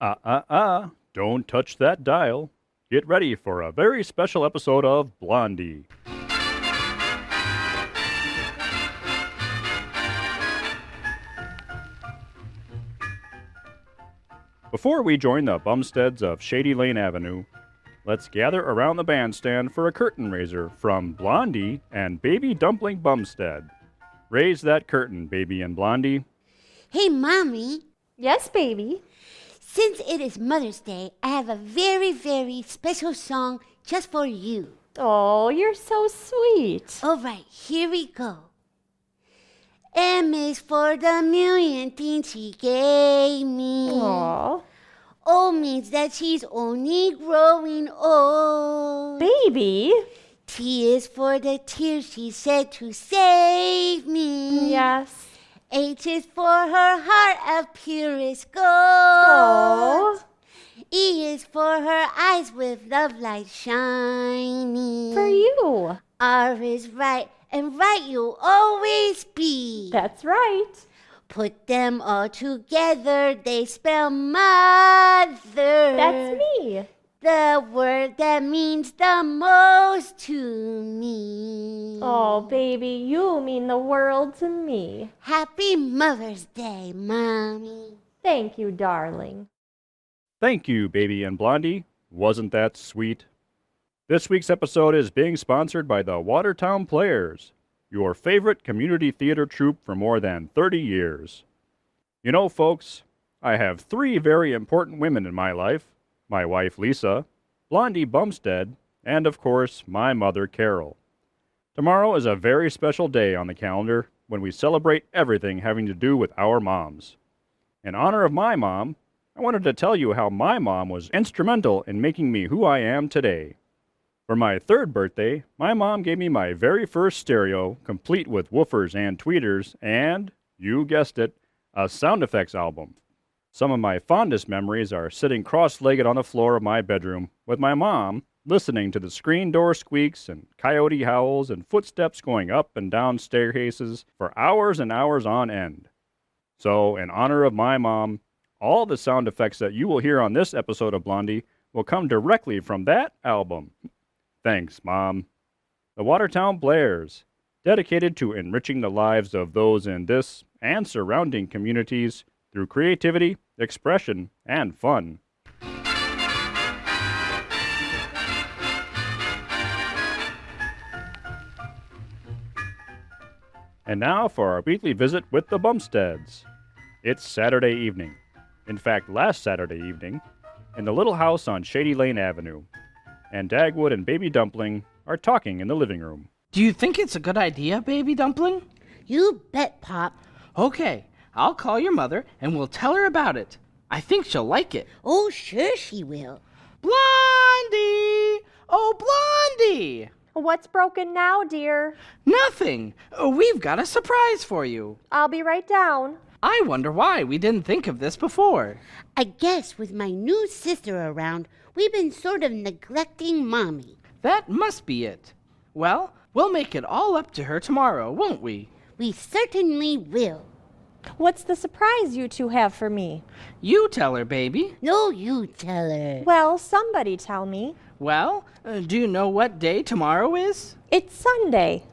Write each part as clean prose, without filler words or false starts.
Don't touch that dial. Get ready for a very special episode of Blondie. Before we join the Bumsteads of Shady Lane Avenue, let's gather around the bandstand for a curtain raiser from Blondie and Baby Dumpling Bumstead. Raise that curtain, Baby and Blondie. Hey, Mommy. Yes, baby. Since it is Mother's Day, I have a very, very special song just for you. Oh, you're so sweet. All right, here we go. M is for the million things she gave me. Aw. O means that she's only growing old. Baby. T is for the tears she shed to save me. Yes. H is for her heart of purest gold. Aw. E is for her eyes with love light shining. For you. R is right, and right you'll always be. That's right. Put them all together, they spell mother. That's me. The word that means the most to me. Oh, baby, you mean the world to me. Happy Mother's Day, Mommy. Thank you, darling. Thank you, Baby and Blondie. Wasn't that sweet? This week's episode is being sponsored by the Watertown Players, your favorite community theater troupe for more than 30 years. You know, folks, I have 3 very important women in my life. My wife, Lisa, Blondie Bumstead, and, of course, my mother, Carol. Tomorrow is a very special day on the calendar when we celebrate everything having to do with our moms. In honor of my mom, I wanted to tell you how my mom was instrumental in making me who I am today. For my 3rd birthday, my mom gave me my very first stereo, complete with woofers and tweeters, and, you guessed it, a sound effects album. Some of my fondest memories are sitting cross-legged on the floor of my bedroom with my mom, listening to the screen door squeaks and coyote howls and footsteps going up and down staircases for hours and hours on end. So, in honor of my mom, all the sound effects that you will hear on this episode of Blondie will come directly from that album. Thanks, Mom. The Watertown Players, dedicated to enriching the lives of those in this and surrounding communities through creativity, expression, and fun. And now for our weekly visit with the Bumsteads. It's Saturday evening. In fact, last Saturday evening, in the little house on Shady Lane Avenue. And Dagwood and Baby Dumpling are talking in the living room. Do you think it's a good idea, Baby Dumpling? You bet, Pop. Okay, I'll call your mother and we'll tell her about it. I think she'll like it. Oh, sure she will. Blondie! Oh, Blondie! What's broken now, dear? Nothing. We've got a surprise for you. I'll be right down. I wonder why we didn't think of this before. I guess with my new sister around, we've been sort of neglecting Mommy. That must be it. Well, we'll make it all up to her tomorrow, won't we? We certainly will. What's the surprise you two have for me? You tell her, baby. No, you tell her. Well, somebody tell me. Well, do you know what day tomorrow is? It's Sunday.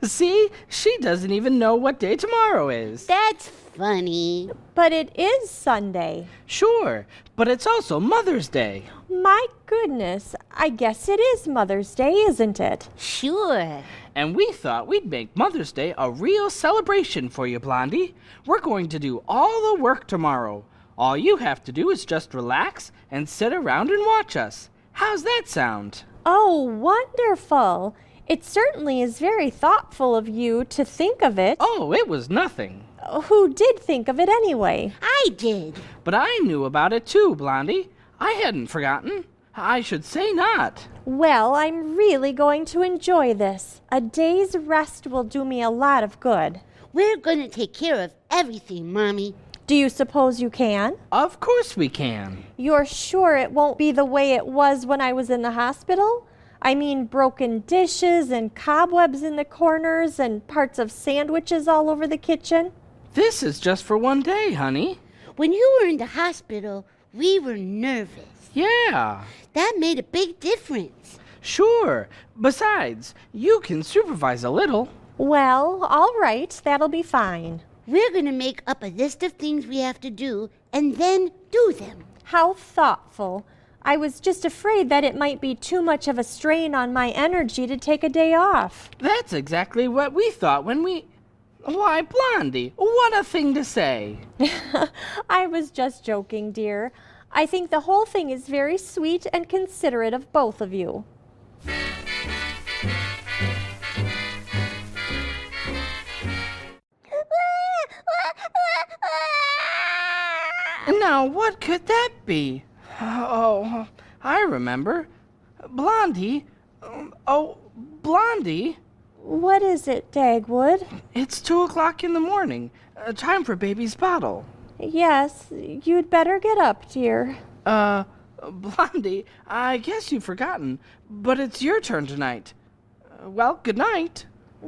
See, she doesn't even know what day tomorrow is. That's funny. But it is Sunday. Sure, but it's also Mother's Day. My goodness, I guess it is Mother's Day, isn't it? Sure. And we thought we'd make Mother's Day a real celebration for you, Blondie. We're going to do all the work tomorrow. All you have to do is just relax and sit around and watch us. How's that sound? Oh, wonderful. It certainly is very thoughtful of you to think of it. Oh, it was nothing. Who did think of it anyway? I did. But I knew about it too, Blondie. I hadn't forgotten. I should say not. Well, I'm really going to enjoy this. A day's rest will do me a lot of good. We're going to take care of everything, Mommy. Do you suppose you can? Of course we can. You're sure it won't be the way it was when I was in the hospital? I mean, broken dishes and cobwebs in the corners and parts of sandwiches all over the kitchen. This is just for one day, honey. When you were in the hospital, we were nervous. Yeah, That made a big difference. sure. Besides, you can supervise a little. Well, all right, that'll be fine. We're going to make up a list of things we have to do and then do them. How thoughtful. I was just afraid that it might be too much of a strain on my energy to take a day off. That's exactly what we thought when we... Why, Blondie, what a thing to say. I was just joking, dear. I think the whole thing is very sweet and considerate of both of you. Now, what could that be? Oh, I remember. Blondie. Oh, Blondie. What is it, Dagwood? It's 2 o'clock in the morning. Time for baby's bottle. Yes, you'd better get up, dear. Blondie, I guess you've forgotten, but it's your turn tonight. Well, good night.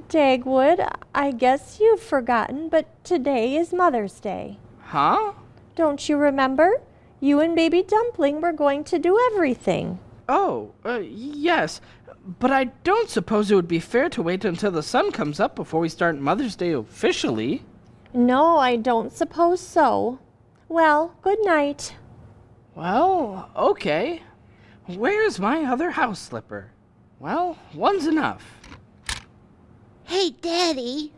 Dagwood, I guess you've forgotten, but today is Mother's Day. Huh? Don't you remember? You and Baby Dumpling were going to do everything. Oh, yes. But I don't suppose it would be fair to wait until the sun comes up before we start Mother's Day officially. No, I don't suppose so. Well, good night. Well, okay. Where's my other house slipper? Well, one's enough. Hey, Daddy,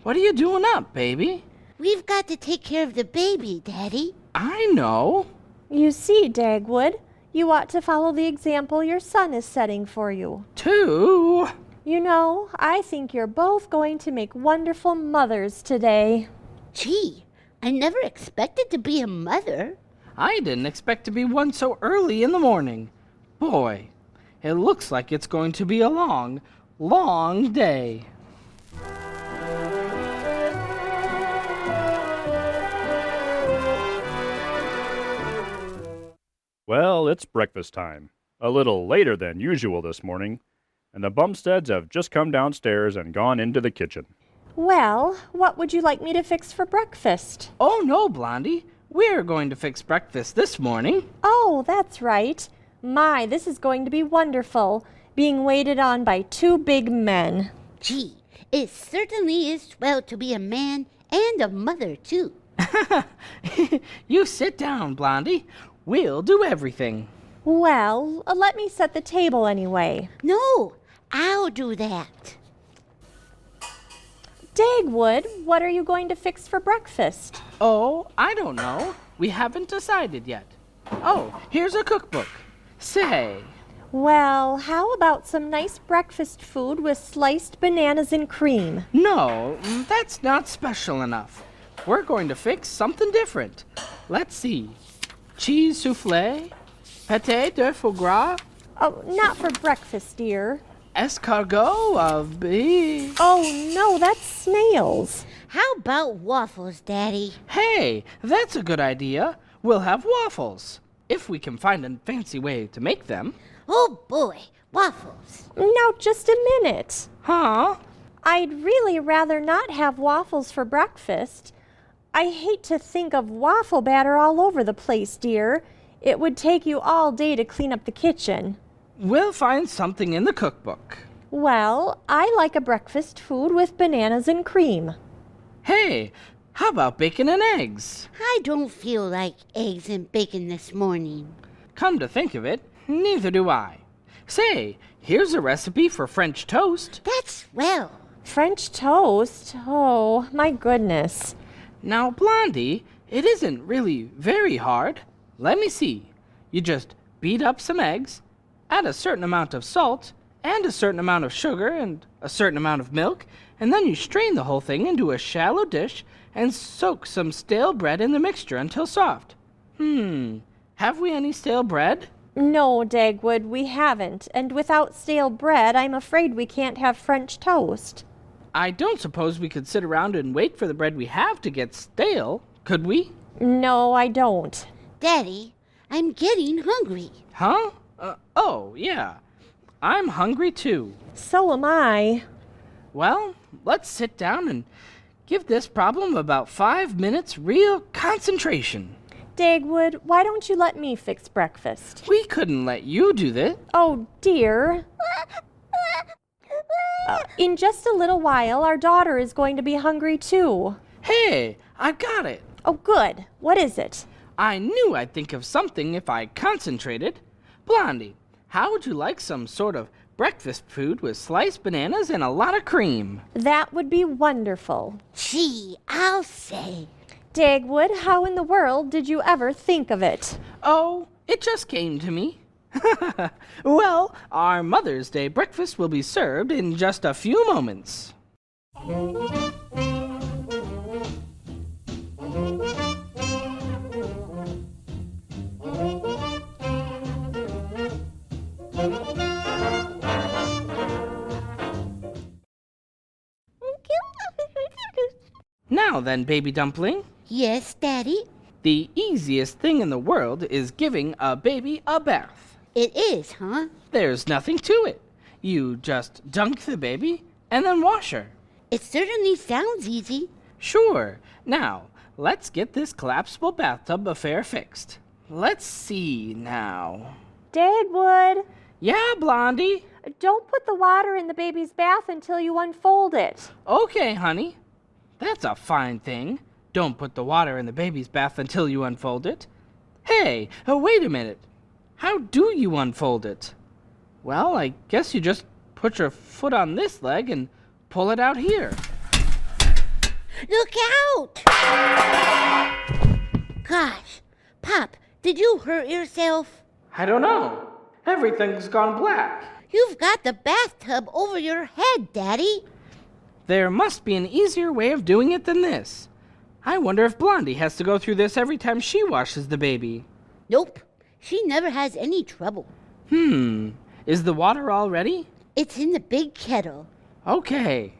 What are you doing up, baby? we've got to take care of the baby, Daddy. I know. You see, Dagwood, you ought to follow the example your son is setting for you. 2. You know, I think you're both going to make wonderful mothers today. Gee, I never expected to be a mother. I didn't expect to be one so early in the morning. Boy, it looks like it's going to be a long, long day. Well, it's breakfast time. A little later than usual this morning, and the Bumsteads have just come downstairs and gone into the kitchen. Well, what would you like me to fix for breakfast? Oh no, Blondie. We're going to fix breakfast this morning. Oh, that's right. My, this is going to be wonderful, being waited on by 2 big men. Gee, it certainly is swell to be a man and a mother, too. You sit down, Blondie. We'll do everything. Well, let me set the table anyway. No, I'll do that. Dagwood, what are you going to fix for breakfast? Oh, I don't know. We haven't decided yet. Oh, here's a cookbook. Say, Well, how about some nice breakfast food with sliced bananas and cream? no, that's not special enough. We're going to fix something different. Let's see. Cheese souffle, pâté de foie gras, Oh, not for breakfast, dear. escargot of beef. Oh, no, that's snails. How about waffles, Daddy? Hey, that's a good idea. We'll have waffles, if we can find a fancy way to make them. Oh, boy, waffles. Now, just a minute. Huh? I'd really rather not have waffles for breakfast. I hate to think of waffle batter all over the place, dear. It would take you all day to clean up the kitchen. We'll find something in the cookbook. Well, I like a breakfast food with bananas and cream. Hey, how about bacon and eggs? I don't feel like eggs and bacon this morning. Come to think of it, neither do I. Say, here's a recipe for French toast. That's swell. French toast? Oh, my goodness. Now, Blondie, it isn't really very hard. Let me see. You just beat up some eggs, add a certain amount of salt, and a certain amount of sugar, and a certain amount of milk, and then you strain the whole thing into a shallow dish and soak some stale bread in the mixture until soft. Have we any stale bread? No, Dagwood, we haven't. And without stale bread, I'm afraid we can't have French toast. I don't suppose we could sit around and wait for the bread we have to get stale, could we? No, I don't. Daddy, I'm getting hungry. Huh? Oh, yeah. I'm hungry too. So am I. Well, let's sit down and give this problem about 5 minutes real concentration. Dagwood, why don't you let me fix breakfast? We couldn't let you do that. Oh, dear. In just a little while, our daughter is going to be hungry too. Hey, I got it. Oh, good. What is it? I knew I'd think of something if I concentrated. Blondie, how would you like some sort of breakfast food with sliced bananas and a lot of cream? That would be wonderful. Gee, I'll say. Dagwood, how in the world did you ever think of it? Oh, it just came to me. Well, our Mother's Day breakfast will be served in just a few moments. Now then, baby dumpling, Yes, Daddy? the easiest thing in the world is giving a baby a bath. It is, huh? There's nothing to it. You just dunk the baby and then wash her. It certainly sounds easy. Sure. Now, let's get this collapsible bathtub affair fixed. Let's see now. Dagwood, Yeah, Blondie? don't put the water in the baby's bath until you unfold it. Okay, honey. That's a fine thing. Don't put the water in the baby's bath until you unfold it. Hey, wait a minute. How do you unfold it? Well, I guess you just put your foot on this leg and pull it out here. Look out! Gosh, Pop, did you hurt yourself? I don't know. Everything's gone black. You've got the bathtub over your head, Daddy. There must be an easier way of doing it than this. I wonder if Blondie has to go through this every time she washes the baby. Nope, she never has any trouble. Is the water all ready? It's in the big kettle. Okay.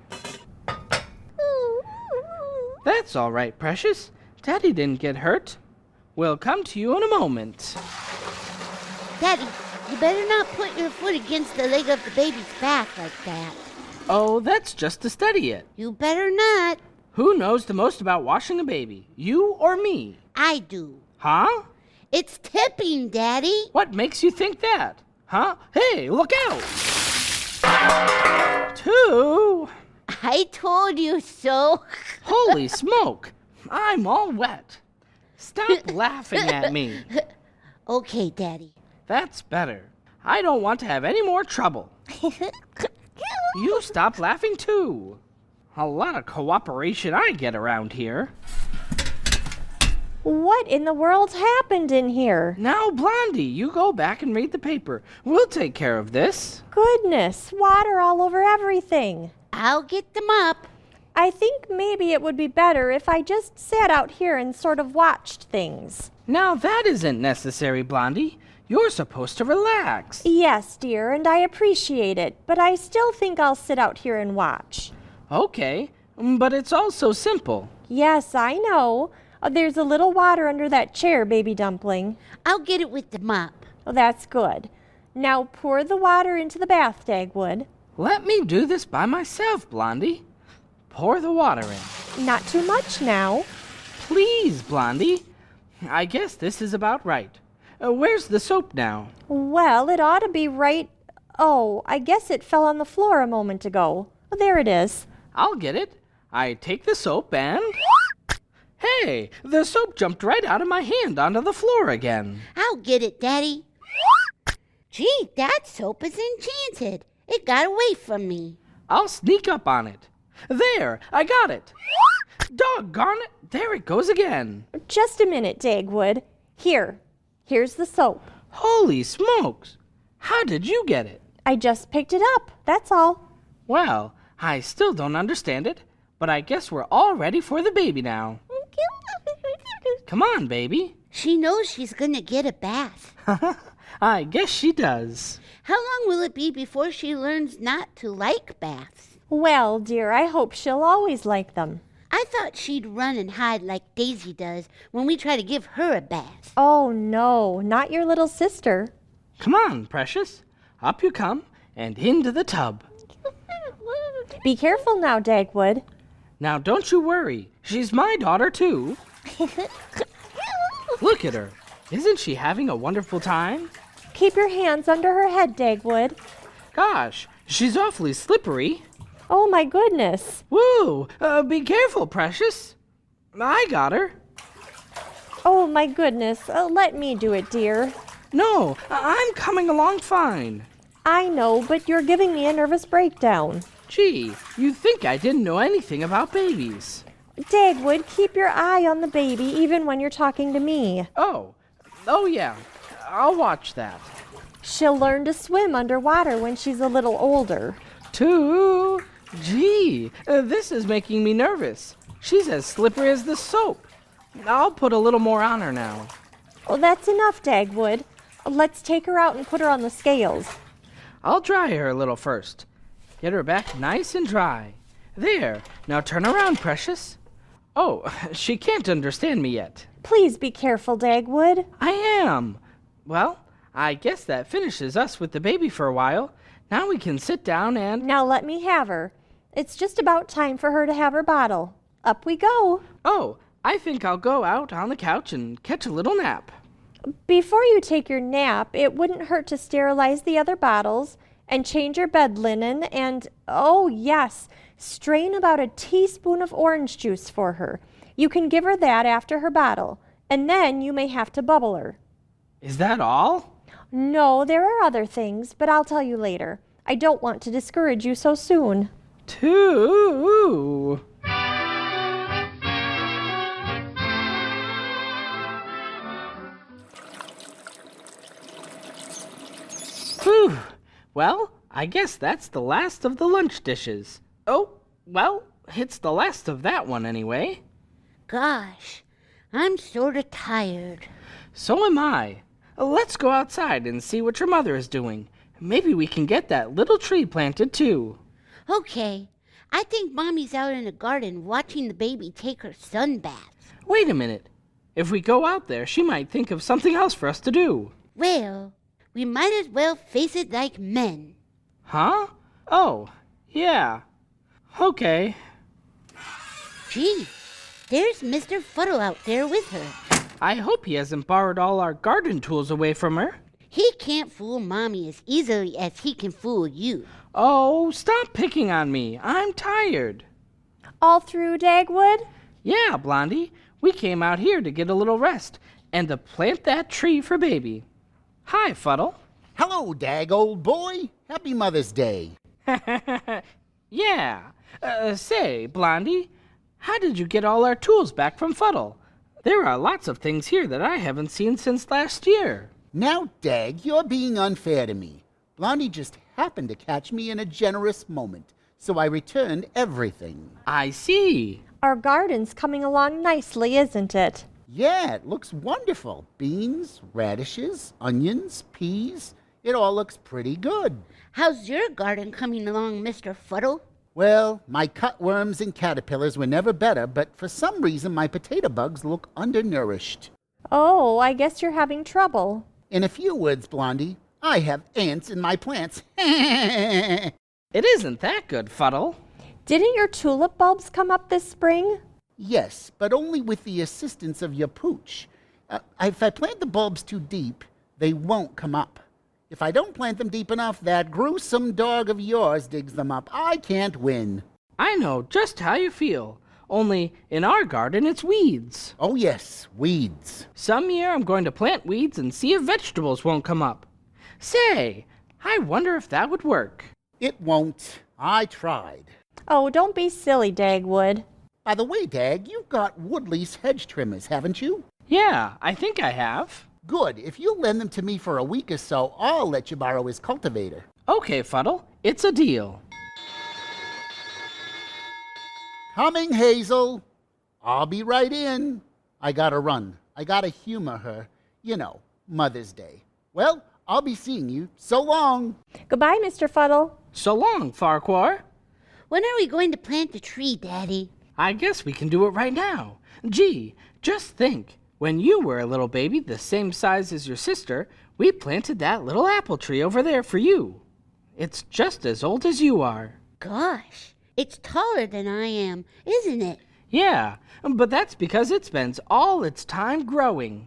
That's all right, Precious. Daddy didn't get hurt. We'll come to you in a moment. Daddy, you better not put your foot against the leg of the baby's back like that. Oh, that's just to steady it. You better not. Who knows the most about washing a baby, you or me? I do. Huh? It's tipping, Daddy. What makes you think that? Huh? Hey, look out! Two! I told you so. Holy smoke! I'm all wet. Stop laughing at me. Okay, Daddy. That's better. I don't want to have any more trouble. You stop laughing too. A lot of cooperation I get around here. What in the world's happened in here? Now, Blondie, you go back and read the paper. We'll take care of this. Goodness, water all over everything. I'll get them up. I think maybe it would be better if I just sat out here and sort of watched things. Now, that isn't necessary, Blondie. You're supposed to relax. Yes, dear, and I appreciate it, but I still think I'll sit out here and watch. Okay, but it's all so simple. Yes, I know. There's a little water under that chair, baby dumpling. I'll get it with the mop. Oh, that's good. Now pour the water into the bath, Dagwood. Let me do this by myself, Blondie. Pour the water in. Not too much now. Please, Blondie. I guess this is about right. Where's the soap now? Well, it ought to be right. Oh, I guess it fell on the floor a moment ago. There it is. I'll get it. I take the soap and... Hey, the soap jumped right out of my hand onto the floor again. I'll get it, Daddy. Gee, that soap is enchanted. It got away from me. I'll sneak up on it. There, I got it. Doggone it, there it goes again. Just a minute, Dagwood. Here's the soap. Holy smokes! How did you get it? I just picked it up, that's all. Well, I still don't understand it, but I guess we're all ready for the baby now. Come on, baby. She knows she's gonna get a bath. I guess she does. How long will it be before she learns not to like baths? Well, dear, I hope she'll always like them. I thought she'd run and hide like Daisy does when we try to give her a bath. Oh, no, not your little sister. Come on, Precious. Up you come and into the tub. Be careful now, Dagwood. Now, don't you worry. She's my daughter, too. Look at her. Isn't she having a wonderful time? Keep your hands under her head, Dagwood. Gosh, she's awfully slippery. Oh, my goodness. Woo! Be careful, Precious. I got her. Oh, my goodness. Let me do it, dear. No, I'm coming along fine. I know, but you're giving me a nervous breakdown. Gee, you'd think I didn't know anything about babies. Dagwood, keep your eye on the baby even when you're talking to me. Oh yeah, I'll watch that. She'll learn to swim underwater when she's a little older. Gee, this is making me nervous. She's as slippery as the soap. I'll put a little more on her now. Well, that's enough, Dagwood. Let's take her out and put her on the scales. I'll dry her a little first. Get her back nice and dry. There, now turn around, Precious. Oh, she can't understand me yet. Please be careful, Dagwood. I am. Well, I guess that finishes us with the baby for a while. Now we can sit down and... Now let me have her. It's just about time for her to have her bottle. Up we go. Oh, I think I'll go out on the couch and catch a little nap. Before you take your nap, it wouldn't hurt to sterilize the other bottles and change your bed linen and, oh yes, strain about a teaspoon of orange juice for her. You can give her that after her bottle, and then you may have to bubble her. Is that all? No, there are other things, but I'll tell you later. I don't want to discourage you so soon. Two. Whew. Well, I guess that's the last of the lunch dishes. Oh, well, it's the last of that one anyway. Gosh, I'm sort of tired. So am I. Let's go outside and see what your mother is doing. Maybe we can get that little tree planted too. Okay, I think Mommy's out in the garden watching the baby take her sun bath. Wait a minute. If we go out there, she might think of something else for us to do. Well, we might as well face it like men. Huh? Oh, yeah. Okay. Gee, there's Mr. Fuddle out there with her. I hope he hasn't borrowed all our garden tools away from her. He can't fool Mommy as easily as he can fool you. Oh, stop picking on me. I'm tired. All through, Dagwood? Yeah, Blondie. We came out here to get a little rest and to plant that tree for baby. Hi, Fuddle. Hello, Dag, old boy. Happy Mother's Day. Yeah. Say, Blondie, how did you get all our tools back from Fuddle? There are lots of things here that I haven't seen since last year. Now, Dag, you're being unfair to me. Blondie just happened to catch me in a generous moment, so I returned everything. I see. Our garden's coming along nicely, isn't it? Yeah, it looks wonderful. Beans, radishes, onions, peas. It all looks pretty good. How's your garden coming along, Mr. Fuddle? Well, my cutworms and caterpillars were never better, but for some reason my potato bugs look undernourished. Oh, I guess you're having trouble. In a few words, Blondie, I have ants in my plants. It isn't that good, Fuddle. Didn't your tulip bulbs come up this spring? Yes, but only with the assistance of your pooch. If I plant the bulbs too deep, they won't come up. If I don't plant them deep enough, that gruesome dog of yours digs them up. I can't win. I know just how you feel. Only in our garden, it's weeds. Oh yes, weeds. Some year I'm going to plant weeds and see if vegetables won't come up. Say, I wonder if that would work. It won't. I tried. Oh, don't be silly, Dagwood. By the way, Dag, you've got Woodley's hedge trimmers, haven't you? Yeah, I think I have. Good. If you'll lend them to me for a week or so, I'll let you borrow his cultivator. Okay, Fuddle, it's a deal. Coming, Hazel. I'll be right in. I gotta run. I gotta humor her. You know, Mother's Day. Well, I'll be seeing you. So long. Goodbye, Mr. Fuddle. So long, Farquhar. When are we going to plant the tree, Daddy? I guess we can do it right now. Gee, just think. When you were a little baby the same size as your sister, we planted that little apple tree over there for you. It's just as old as you are. Gosh, it's taller than I am, isn't it? Yeah, but that's because it spends all its time growing.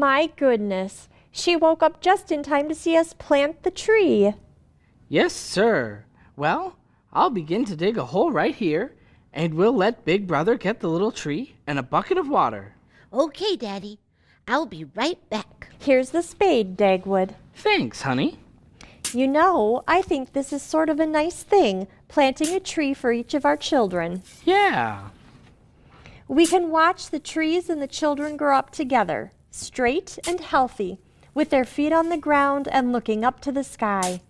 My goodness. She woke up just in time to see us plant the tree. Yes, sir. Well, I'll begin to dig a hole right here, and we'll let Big Brother get the little tree and a bucket of water. Okay, Daddy. I'll be right back. Here's the spade, Dagwood. Thanks, honey. You know, I think this is sort of a nice thing, planting a tree for each of our children. Yeah. We can watch the trees and the children grow up together, straight and healthy, with their feet on the ground and looking up to the sky.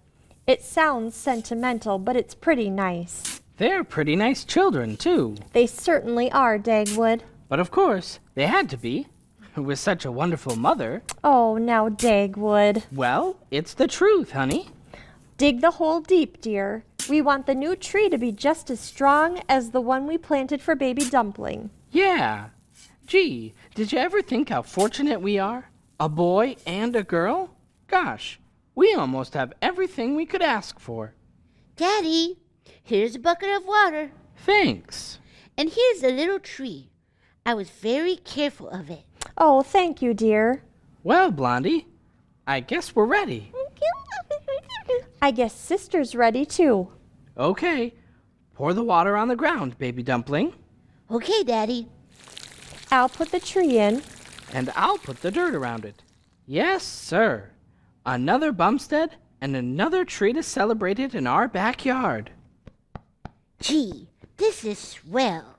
It sounds sentimental, but it's pretty nice. They're pretty nice children, too. They certainly are, Dagwood. But of course, they had to be. With such a wonderful mother. Oh, now, Dagwood. Well, it's the truth, honey. Dig the hole deep, dear. We want the new tree to be just as strong as the one we planted for Baby Dumpling. Yeah. Gee, did you ever think how fortunate we are? A boy and a girl? Gosh, we almost have everything we could ask for. Daddy, here's a bucket of water. Thanks. And here's a little tree. I was very careful of it. Oh, thank you, dear. Well, Blondie, I guess we're ready. I guess Sister's ready, too. Okay. Pour the water on the ground, Baby Dumpling. Okay, Daddy. I'll put the tree in. And I'll put the dirt around it. Yes, sir. Another bumstead and another tree to celebrate it in our backyard. Gee, this is swell.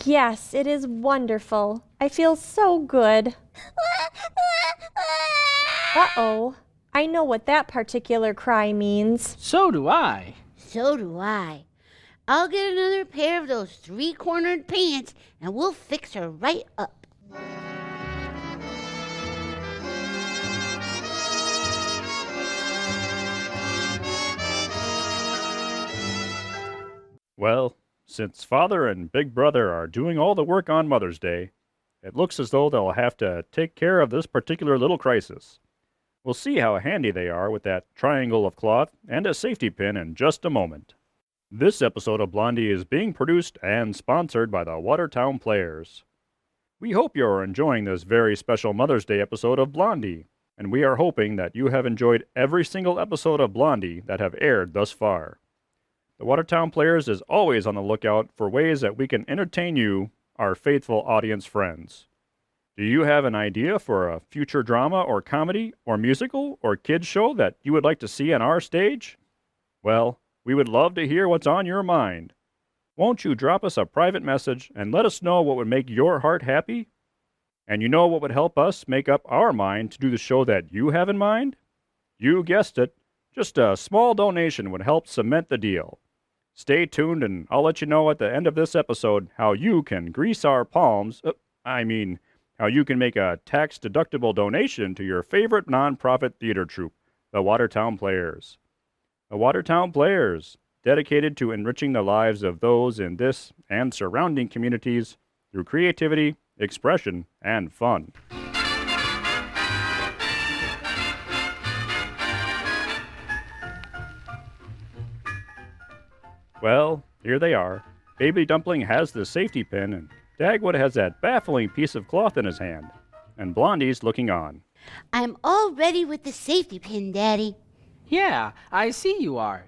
Yes, it is wonderful. I feel so good. Uh-oh. I know what that particular cry means. So do I. So do I. I'll get another pair of those three-cornered pants and we'll fix her right up. Well, since Father and Big Brother are doing all the work on Mother's Day, it looks as though they'll have to take care of this particular little crisis. We'll see how handy they are with that triangle of cloth and a safety pin in just a moment. This episode of Blondie is being produced and sponsored by the Watertown Players. We hope you're enjoying this very special Mother's Day episode of Blondie, and we are hoping that you have enjoyed every single episode of Blondie that have aired thus far. The Watertown Players is always on the lookout for ways that we can entertain you, our faithful audience friends. Do you have an idea for a future drama or comedy or musical or kids show that you would like to see on our stage? Well, we would love to hear what's on your mind. Won't you drop us a private message and let us know what would make your heart happy? And you know what would help us make up our mind to do the show that you have in mind? You guessed it. Just a small donation would help cement the deal. Stay tuned and I'll let you know at the end of this episode how you can grease our palms, how you can make a tax-deductible donation to your favorite nonprofit theater troupe, the Watertown Players. The Watertown Players, dedicated to enriching the lives of those in this and surrounding communities through creativity, expression, and fun. Well, here they are. Baby Dumpling has the safety pin, and Dagwood has that baffling piece of cloth in his hand. And Blondie's looking on. I'm all ready with the safety pin, Daddy. Yeah, I see you are.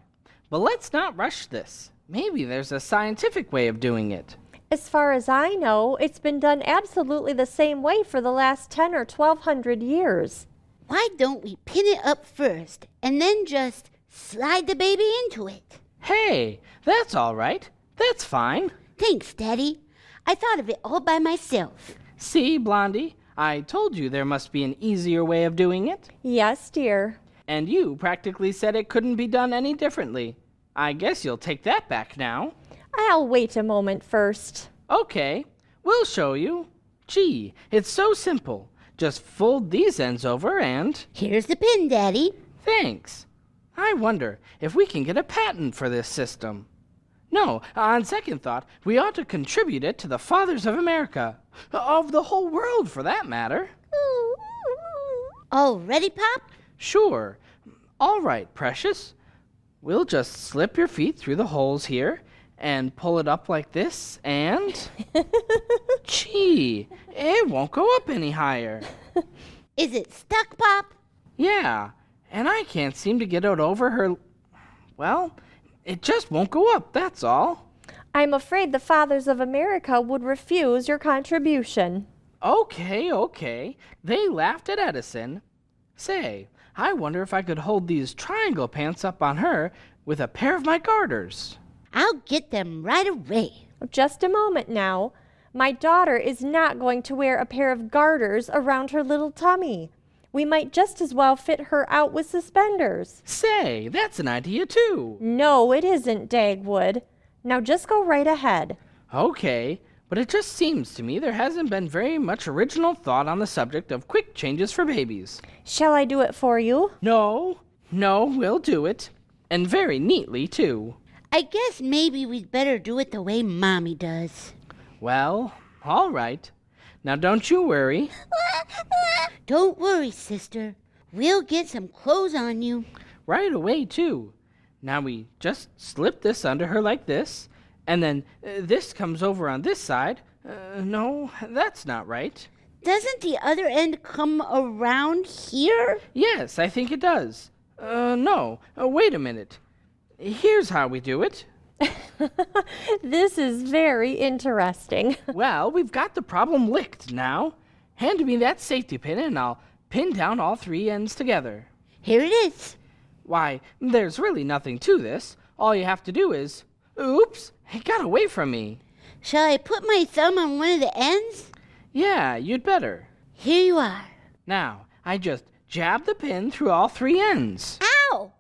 But let's not rush this. Maybe there's a scientific way of doing it. As far as I know, it's been done absolutely the same way for the last 10 or 1200 years. Why don't we pin it up first and then just slide the baby into it? Hey, that's all right. That's fine. Thanks, Daddy. I thought of it all by myself. See, Blondie, I told you there must be an easier way of doing it. Yes, dear. And you practically said it couldn't be done any differently. I guess you'll take that back now. I'll wait a moment first. Okay, we'll show you. Gee, it's so simple. Just fold these ends over and... Here's the pin, Daddy. Thanks. I wonder if we can get a patent for this system. No, on second thought, we ought to contribute it to the fathers of America. Of the whole world, for that matter. All ready, Pop? Sure. All right, Precious. We'll just slip your feet through the holes here and pull it up like this and... Gee, it won't go up any higher. Is it stuck, Pop? Yeah, and I can't seem to get it over her. Well, it just won't go up, that's all. I'm afraid the Fathers of America would refuse your contribution. Okay. They laughed at Edison. Say, I wonder if I could hold these triangle pants up on her with a pair of my garters. I'll get them right away. Just a moment now. My daughter is not going to wear a pair of garters around her little tummy. We might just as well fit her out with suspenders. Say, that's an idea too. No, it isn't, Dagwood. Now just go right ahead. Okay, but it just seems to me there hasn't been very much original thought on the subject of quick changes for babies. Shall I do it for you? No, we'll do it. And very neatly, too. I guess maybe we'd better do it the way Mommy does. Well, all right. Now don't you worry. Don't worry, sister. We'll get some clothes on you. Right away, too. Now we just slip this under her like this, and then this comes over on this side. No, that's not right. Doesn't the other end come around here? Yes, I think it does. No, wait a minute. Here's how we do it. This is very interesting. Well, we've got the problem licked now. Hand me that safety pin and I'll pin down all three ends together. Here it is. Why, there's really nothing to this. All you have to do is... Oops, it got away from me. Shall I put my thumb on one of the ends? Yeah, you'd better. Here you are. Now, I just jab the pin through all three ends. Ow!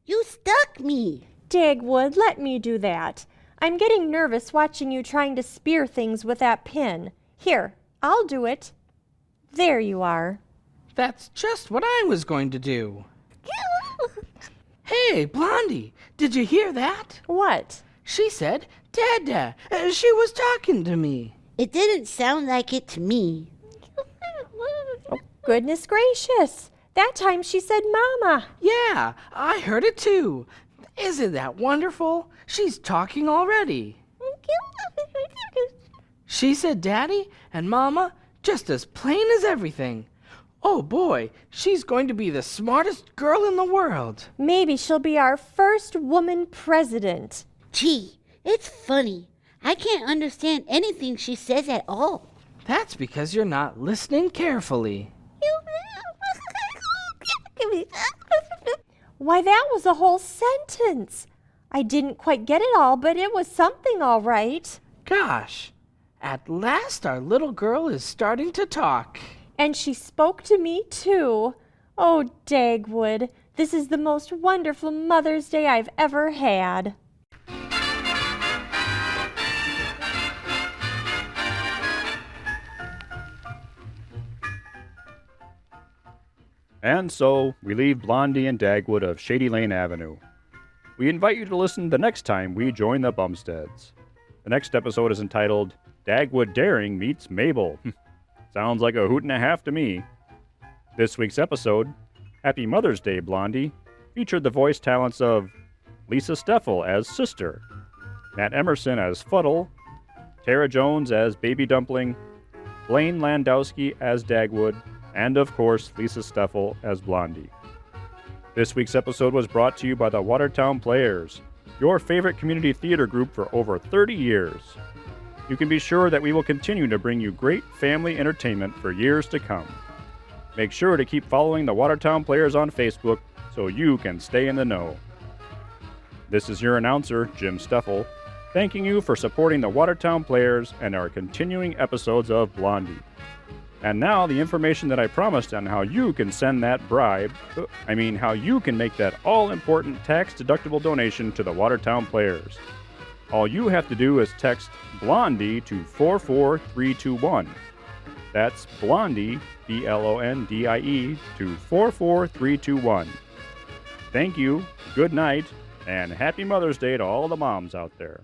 You stuck me. Dagwood, let me do that. I'm getting nervous watching you trying to spear things with that pin. Here, I'll do it. There you are. That's just what I was going to do. Hey, Blondie, did you hear that? What? She said, Dada. She was talking to me. It didn't sound like it to me. Goodness gracious. That time she said Mama. Yeah, I heard it too. Isn't that wonderful? She's talking already. She said Daddy and Mama just as plain as everything. Oh boy, she's going to be the smartest girl in the world. Maybe she'll be our first woman president. Gee, it's funny. I can't understand anything she says at all. That's because you're not listening carefully. Why, that was a whole sentence. I didn't quite get it all, but it was something all right. Gosh, at last our little girl is starting to talk. And she spoke to me, too. Oh, Dagwood, this is the most wonderful Mother's Day I've ever had. And so, we leave Blondie and Dagwood of Shady Lane Avenue. We invite you to listen the next time we join the Bumsteads. The next episode is entitled, Dagwood Daring Meets Mabel. Sounds like a hoot and a half to me. This week's episode, Happy Mother's Day, Blondie, featured the voice talents of Lisa Steffel as Sister, Matt Emerson as Fuddle, Tara Jones as Baby Dumpling, Blaine Landowski as Dagwood, and of course, Lisa Steffel as Blondie. This week's episode was brought to you by the Watertown Players, your favorite community theater group for over 30 years. You can be sure that we will continue to bring you great family entertainment for years to come. Make sure to keep following the Watertown Players on Facebook so you can stay in the know. This is your announcer, Jim Steffel, thanking you for supporting the Watertown Players and our continuing episodes of Blondie. And now the information that I promised on how you can send that how you can make that all-important tax-deductible donation to the Watertown Players. All you have to do is text Blondie to 44321. That's Blondie, Blondie, to 44321. Thank you, good night, and happy Mother's Day to all the moms out there.